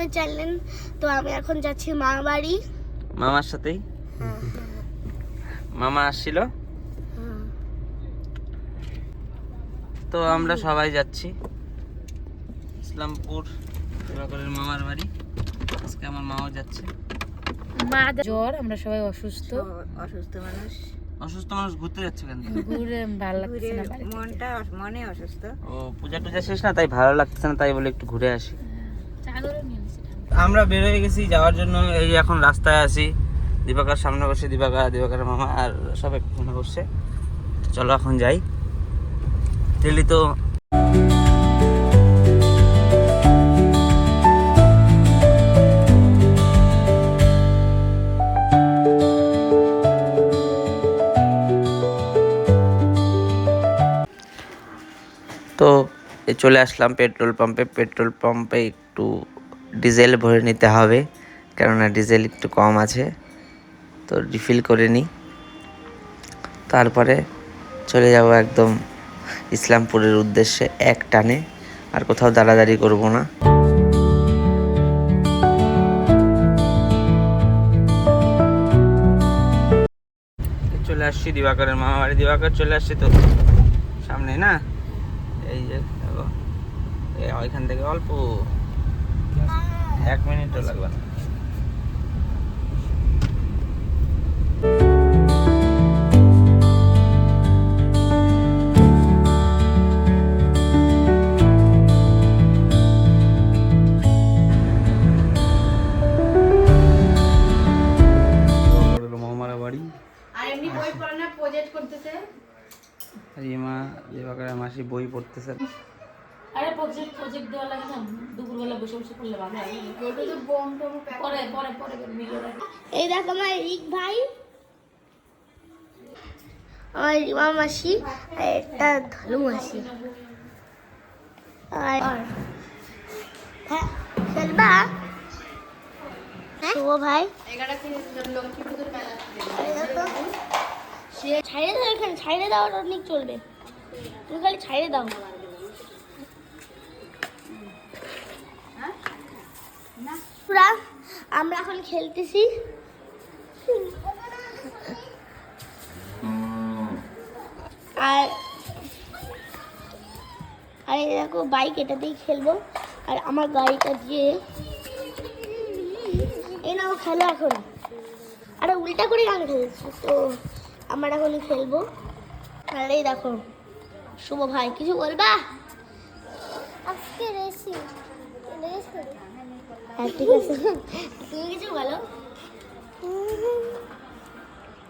সময় চাইলেন। তো আমি এখন যাচ্ছি মামা বাড়ি, মামার সাথেই। মামা আসছিল, তো আমরা সবাই যাচ্ছি ইসলামপুর দিবাকরের মামার বাড়ি। আজকে আমার মাও যাচ্ছে। মা জ্বর, আমরা সবাই অসুস্থ মানুষ ঘুরতে যাচ্ছে কেন? ঘুরে ভালো লাগছে না, মনে অসুস্থ। ও পূজা টুজা শেষ না, তাই ভালো লাগছে না, তাই বলে একটু ঘুরে আসি। চাদরও নিয়ে নিছি। আমরা বের হয়ে গেছি যাওয়ার জন্য। এই এখন রাস্তায় আছি, দিবাকর সামনে বসে, দিবাকরের মামা আর সব একখানে বসছে। চলো এখন যাই। দিল্লি তো চলে আসলাম পেট্রোল পাম্পে একটু ডিজেল ভরে নিতে হবে, কেননা ডিজেল একটু কম আছে, তো রিফিল করে নিই। তারপরে চলে যাব একদম ইসলামপুরের উদ্দেশ্যে এক টানে, আর কোথাও দাঁড়াদাঁড়ি করব না। চলে আসছি দিবাকরের মামা বাড়ি। দিবাকর চলে আসছি তো সামনে না, এই যে দেখো, ওইখান থেকে অল্প 1 মিনিটও লাগবে না। মামার বাড়ি দিবাকরের মাসি বই পড়তেছে। আরে প্রজেক্ট দেওয়া লাগে না, দুপুরবেলা বসে বসে করলে ভালো হয়। পরে ভিডিওটা। এই দেখো আমার রিক ভাই, আমার রিমা মাসি, আর একটা ধলু মাসি। আর হ্যাঁ খেলবা শুভ ভাই। ছাইড়ে দাও, এখানে ছাইড়ে দাওয়ার অনেক চলবে, তুমি খালি ছাইড়ে দাও। আমরা এখন খেলতেছি। আর এই দেখো বাইক, এটা দিয়ে খেলবো। আর আমার গাড়িটা দিয়ে এই নাও খেলো এখন। আরে উল্টা করে গান খেলছি তো, আমরা এখন খেলবো। আর এই দেখো শুভ ভাই, কিছু বলবা? আজকে রেস করি। হ্যাঁ ঠিক আছে, তুমি কিছু বলো।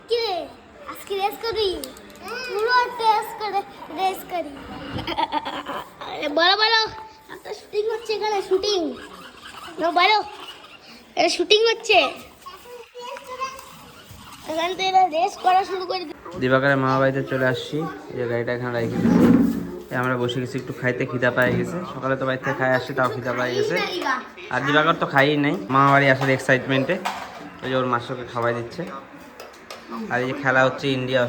কি রে আজকে রেস করি, পুরো রেস করি। বলো একটা শুটিং হচ্ছে এখানে, শুটিং বলো, এটা শুটিং হচ্ছে এখান থেকে, রেস করা শুরু করে। দিবাকরের মামা বাড়িতে চলে আসছি, যে গাড়িটা এখানে রেখে দিচ্ছি। আমরা বসে গেছি, একটু খাইতে খিদা পাই গেছে। সকালে তো বাড়িতে খাই আসছি, তাও খিদা পাই গেছে। আর দিবাকর তো খাইই নাই, মামা বাড়ি আসার এক্সাইটমেন্টে ওই যে ওর মাসকে খাওয়াই দিচ্ছে। আর এই যে খেলা হচ্ছে ইন্ডিয়া,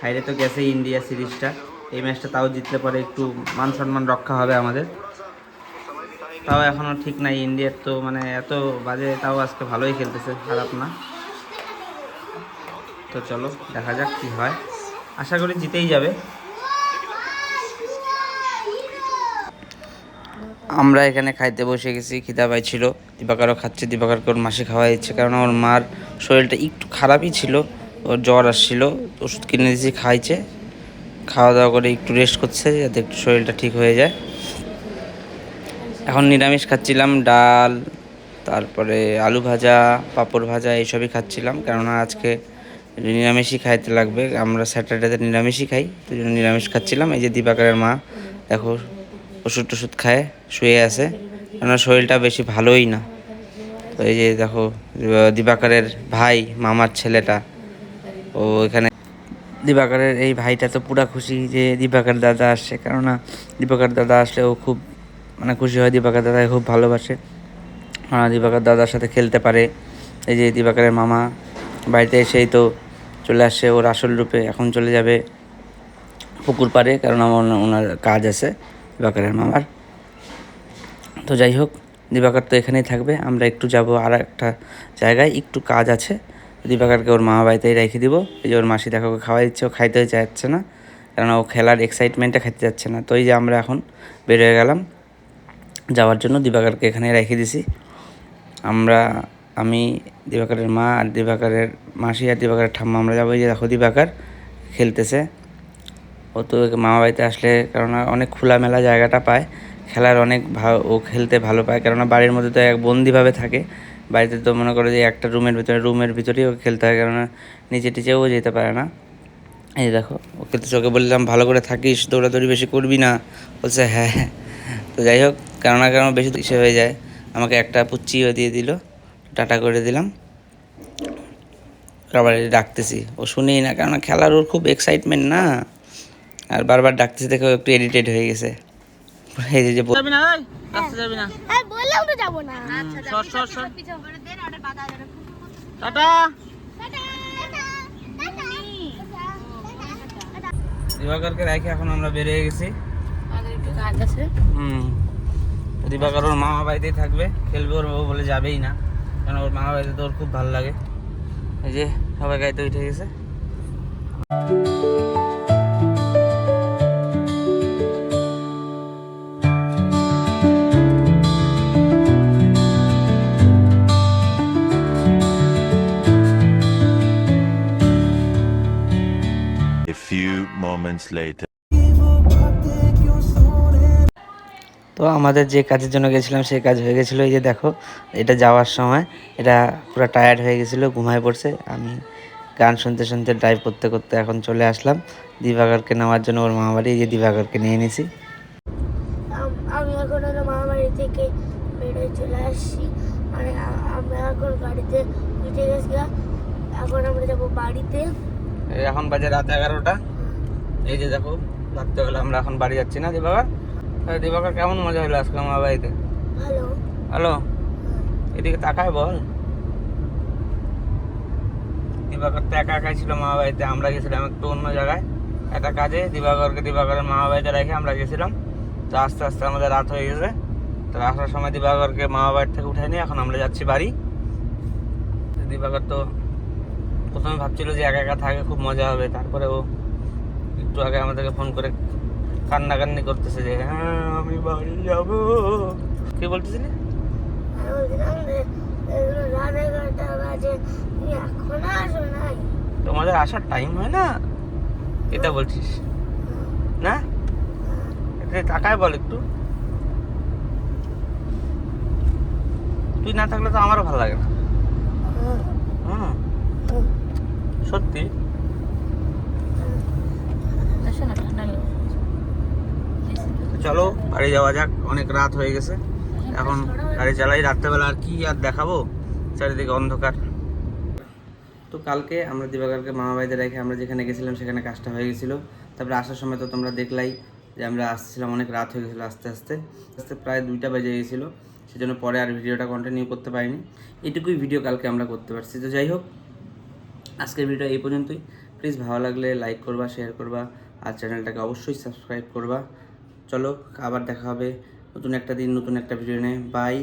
হাইরে তো গেছে ইন্ডিয়া সিরিজটা। এই ম্যাচটা তাও জিতলে পরে একটু মান সম্মান রক্ষা হবে আমাদের। তাও এখনও ঠিক নাই, ইন্ডিয়ার তো মানে এত বাজে, তাও আজকে ভালোই খেলতেছে, খারাপ না। তো চলো দেখা যাক কি হয়, আশা করি জিতেই যাবে। আমরা এখানে খাইতে বসে গেছি, খিদা পাইছিল, দিবাকরও খাচ্ছে। দিবাকরকে ওর মাসি খাওয়াই দিচ্ছে, কারণ ওর মার শরীরটা একটু খারাপই ছিল, ওর জ্বর আসছিল, ওষুধ কিনে দিয়েছি, খাইছে। খাওয়া দাওয়া করে একটু রেস্ট করছে, যাতে একটু শরীরটা ঠিক হয়ে যায়। এখন নিরামিষ খাচ্ছিলাম, ডাল, তারপরে আলু ভাজা, পাঁপড় ভাজা, এইসবই খাচ্ছিলাম, কেননা আজকে নিরামিষই খাইতে লাগবে। আমরা স্যাটারডেতে নিরামিষই খাই, তো জন্য নিরামিষ খাচ্ছিলাম। এই যে দিবাকরের মা দেখো ওষুধ টষুধ খায় শুয়ে আছে, কেননা শরীরটা বেশি ভালোই না। তো এই যে দেখো দিবাকরের ভাই, মামার ছেলেটা, ও এখানে। দিবাকরের এই ভাইটা তো পুরা খুশি যে দিবাকর দাদা আসছে, কেননা দিবাকর দাদা আসলে ও খুব মানে খুশি হয়। দিবাকর দাদাকে খুব ভালোবাসে, দিবাকর দাদার সাথে খেলতে পারে। এই যে দিবাকরের মামা বাড়িতে এসেই তো চলে আসছে ওর আসল রূপে। এখন চলে যাবে পুকুর পাড়ে, কারণ আমার ওনার কাজ আছে দিবাকরের মামার। তো যাই হোক, দিবাকর তো এখানেই থাকবে, আমরা একটু যাব আর একটা জায়গায়, একটু কাজ আছে। দিবাকরকে ওর মামা বাড়িতেই রেখে দিব। এই যে ওর মাসি দেখো ওকে খাওয়াই দিচ্ছে, ও খাইতে চাচ্ছে না, কারণ ও খেলার এক্সাইটমেন্টে খাইতে যাচ্ছে না। তো এই যে আমরা এখন বের হয়ে গেলাম যাওয়ার জন্য, দিবাকরকে এখানে রেখে দিছি আমি, দিবাকরের মা আর দিবাকরের মাসি আর দিবাকরের ঠাম্মা আমরা যাবো। এই যে দেখো দিবাকর খেলতেছে। ও তো মামা বাড়িতে আসলে কেননা অনেক খোলামেলা জায়গাটা পায়, খেলার অনেক ও খেলতে ভালো পায়, কেননা বাড়ির মধ্যে তো এক বন্দিভাবে থাকে। বাড়িতে তো মনে করো যে একটা রুমের ভিতরেই ও খেলতে হয়, কেননা নিচে টিচেও যেতে পারে না। এই দেখো ওকে তো চোখে বললাম ভালো করে থাকিস, দৌড়াদৌড়ি বেশি করবি না, বলছে হ্যাঁ। তো যাই হোক, কারণ বেশি ইসে হয়ে যায়, আমাকে একটা পুচ্চিও দিয়ে দিল, টাটা করে দিলাম। আবার ডাকতেছি, ও শুনেই না, কারণ খেলার ওর খুব এক্সাইটমেন্ট না, আর বারবার ডাকতেছি দেখে একটু এডিটেড হয়ে গেছে। এই যে যাবি না, রাস্তা যাবি না, হ্যাঁ বললাম তো যাবো না। সর টাটা। দিবাকরকে রেখে এখন আমরা বেরিয়ে গেছি। আমাদের একটু কাজ আছে। দিবাকর ওর মামা বাড়িতেই থাকবে, খেলবে। ওর বউ বলে যাবেই না, কারণ ওর মামা বাড়িতে তো ওর খুব ভালো লাগে। এই যে সবাই গাড়িতে উঠে গেছে। A few moments later. তো আমাদের যে কাজের জন্য গেছিলাম সেই কাজ হয়ে গেছিলো। এই যে দেখো, এটা যাওয়ার সময় এটা পুরো টায়ার্ড হয়ে গেছিলো, ঘুমায় পড়ছে। আমি গান শুনতে শুনতে ড্রাইভ করতে করতে এখন চলে আসলাম দিবাকরকে নেওয়ার জন্য ওর মামা বাড়ি। এই যে দিবাকরকে নিয়ে নিয়েছি। আমি এখন ওর মামা বাড়ি থেকে বেরোয় চলে আসছি, মানে আমরা এখন গাড়িতে উঠে গেছি। এখন আমরা যাবো বাড়িতে। এখন বাজে রাত 11টা। এই যে দেখো রাত্রেবেলা আমরা এখন বাড়ি যাচ্ছি না দিবাকর। দিবাকর কেমন মজা হলো আজকে মামা বাড়িতে? ভালো। হ্যালো, এদিকে তাকায় বল। দিবাকর তো একা একাই ছিল মামা বাড়িতে, আমরা গেছিলাম একটু অন্য জায়গায় একটা কাজে। দিবাকরের মামা বাড়িতে রেখে আমরা গেছিলাম। তো আস্তে আস্তে আমাদের রাত হয়ে গেছে। তো আসার সময় দিবাকরকে মামা বাড়ি থেকে উঠে নিয়ে এখন আমরা যাচ্ছি বাড়ি। দিবাকর তো প্রথমে ভাবছিল যে একা একা থাকে খুব মজা হবে, তারপরে ও একটু আগে আমাদেরকে ফোন করে কান্নাকান্নি করতেছে যে হ্যাঁ আমি বাড়ি যাব। কি বলতেছিলি? আমি বলছিলাম যে রাত 11টা বাজে, তুমি এখনো আসো নাই। তোমাদের আসার টাইম হয় না, এটা বলছিস না? এটা তাকায় বল একটু। তুই না থাকলে তো আমারও ভালো লাগে না। সত্যি। আসো না, ঠান্ডা লাগবে। চলো বাড়ি যাওয়া যাক, অনেক রাত হয়ে গেছে। এখন গাড়ি চালাই, রাত্রেবেলা আর কি আর দেখাবো, চারিদিকে অন্ধকার। তো কালকে আমরা দিবাকরকে মামা বাড়িতে রেখে আমরা যেখানে গেছিলাম সেখানে কাজটা হয়ে গেছিলো। তারপরে আসার সময় তো তোমরা দেখলাই যে আমরা আসছিলাম, অনেক রাত হয়ে গেছিলো। আস্তে আস্তে প্রায় 2টা বেজে গেছিলো, সেজন্য পরে আর ভিডিওটা কন্টিনিউ করতে পারিনি। এটুকুই ভিডিও কালকে আমরা করতে পারছি। তো যাই হোক, আজকের ভিডিও এই পর্যন্তই। প্লিজ ভালো লাগলে লাইক করবা, শেয়ার করবা, আর চ্যানেলটাকে অবশ্যই সাবস্ক্রাইব করবা। চলো আবার দেখা হবে নতুন একটা দিন, নতুন একটা ভিডিও নিয়ে। বাই।